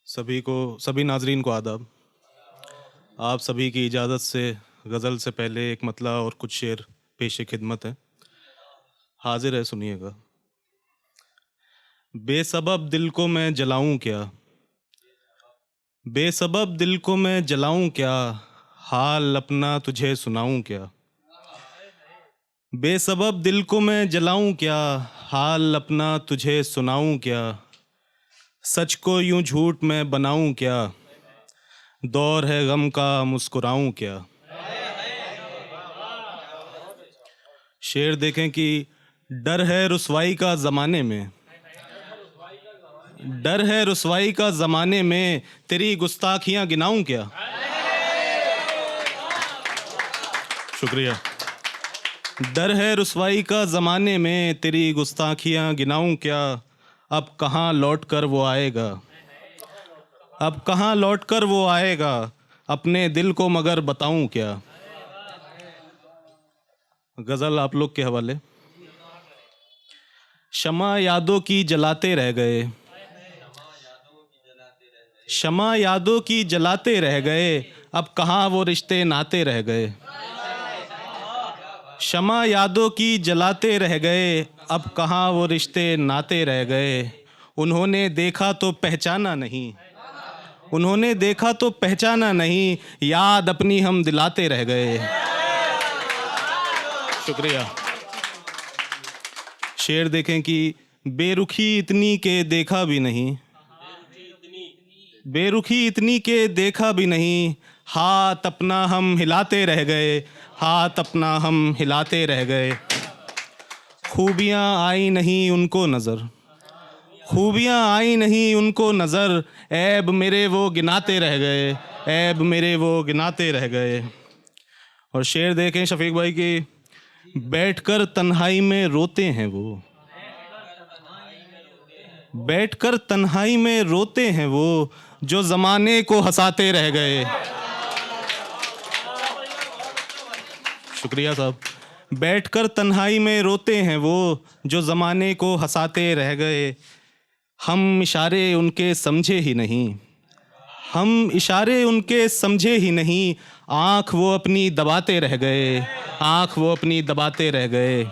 सभी नाजरीन को आदाब। आप सभी की इजाज़त से गज़ल से पहले एक मतला और कुछ शेर पेश खिदमत है, हाजिर है, सुनिएगा। बेसबब दिल को मैं जलाऊं क्या, बेसबब दिल को मैं जलाऊं क्या, हाल अपना तुझे सुनाऊं क्या। बेसबब दिल को मैं जलाऊं क्या, हाल अपना तुझे सुनाऊं क्या। सच को यूं झूठ मैं बनाऊं क्या, दौर है गम का मुस्कुराऊं क्या। शेर देखें कि डर है रुसवाई का ज़माने में, डर है रुसवाई का ज़माने में, तेरी गुस्ताखियां गिनाऊं क्या। शुक्रिया। डर है रुसवाई का ज़माने में, तेरी गुस्ताखियां गिनाऊं क्या। अब कहाँ लौट कर वो आएगा, अब कहाँ लौट कर वो आएगा, अपने दिल को मगर बताऊं क्या। गज़ल आप लोग के हवाले। शमा यादों की जलाते रह गए, शमा यादों की जलाते रह गए, अब कहाँ वो रिश्ते नाते रह गए। शमा यादों की जलाते रह गए, अब कहाँ वो रिश्ते नाते रह गए। उन्होंने देखा तो पहचाना नहीं, उन्होंने देखा तो पहचाना नहीं, याद अपनी हम दिलाते रह गए। शुक्रिया। शेर देखें कि बेरुखी इतनी के देखा भी नहीं, बेरुखी इतनी के देखा भी नहीं, हाथ अपना हम हिलाते रह गए, हाथ अपना हम हिलाते रह गए। खूबियाँ आई नहीं उनको नज़र, खूबियाँ आई नहीं उनको नज़र, ऐब मेरे वो गिनाते रह गए, ऐब मेरे वो गिनाते रह गए। और शेर देखें शफीक भाई की, बैठकर तन्हाई में रोते हैं वो, बैठकर तन्हाई में रोते हैं वो, जो ज़माने को हंसाते रह गए। शुक्रिया साहब। बैठकर तन्हाई में रोते हैं वो, जो ज़माने को हंसाते रह गए। हम इशारे उनके समझे ही नहीं, हम इशारे उनके समझे ही नहीं, आँख वो अपनी दबाते रह गए, आँख वो अपनी दबाते रह गए।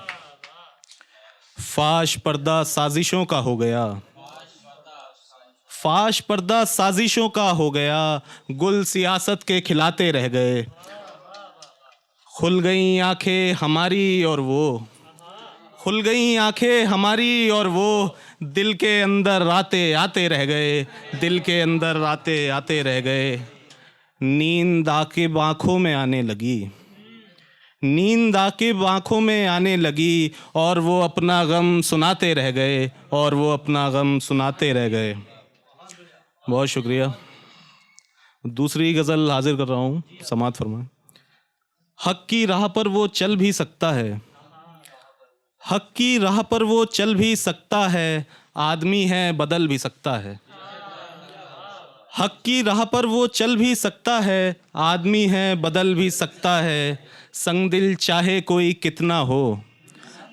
फाश पर्दा साजिशों का हो गया, फाश पर्दा साजिशों का हो गया, गुल सियासत के खिलाते रह गए। खुल गई आंखें हमारी और वो, खुल गई आंखें हमारी और वो, दिल के अंदर आते आते रह गए, दिल के अंदर आते आते रह गए। नींद आके आँखों में आने लगी, नींद आके आँखों में आने लगी, और वो अपना गम सुनाते रह गए, और वो अपना गम सुनाते रह गए। बहुत शुक्रिया। दूसरी गज़ल हाजिर कर रहा हूँ, समात फरमाएं। हक की राह पर वो चल भी सकता है, हक की राह पर वो चल भी सकता है, आदमी है बदल भी सकता है। हक की राह पर वो चल भी सकता है, आदमी है बदल भी सकता है। संग दिल चाहे कोई कितना हो,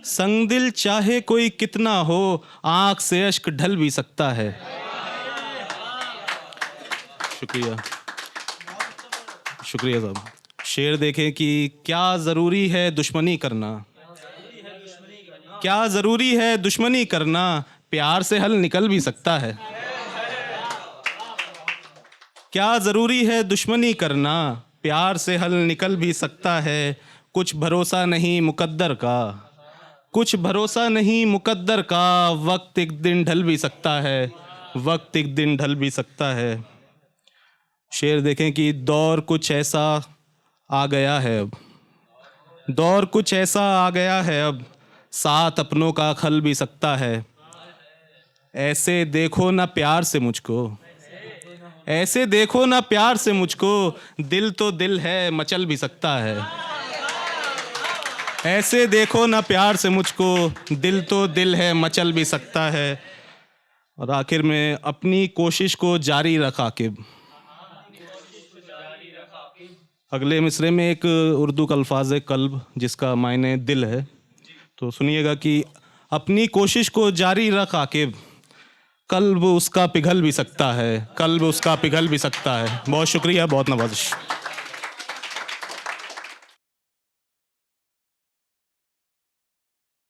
संग दिल चाहे कोई कितना हो, आँख से अश्क ढल भी सकता है। शुक्रिया। शुक्रिया साहब। शेर देखें कि क्या ज़रूरी है दुश्मनी करना, क्या ज़रूरी है दुश्मनी करना, प्यार से हल निकल भी सकता है। क्या ज़रूरी है दुश्मनी करना, प्यार से हल निकल भी सकता है। कुछ भरोसा नहीं मुकद्दर का, कुछ भरोसा नहीं मुकद्दर का, वक्त एक दिन ढल भी सकता है, वक्त एक दिन ढल भी सकता है। शेर देखें कि दौर कुछ ऐसा आ गया है अब, दौर कुछ ऐसा आ गया है अब, साथ अपनों का खल भी सकता है। ऐसे देखो ना प्यार से मुझको, ऐसे देखो ना प्यार से मुझको, दिल तो दिल है मचल भी सकता है। ऐसे देखो ना प्यार से मुझको, दिल तो दिल है मचल भी सकता है। और आखिर में अपनी कोशिश को जारी रखा के, अगले मिसरे में एक उर्दू का अल्फाज है कल्ब, जिसका मायने दिल है। तो सुनिएगा कि अपनी कोशिश को जारी रख आकिब, कल्ब उसका पिघल भी सकता है, कल्ब उसका पिघल भी सकता है। बहुत शुक्रिया, बहुत नवाजिश।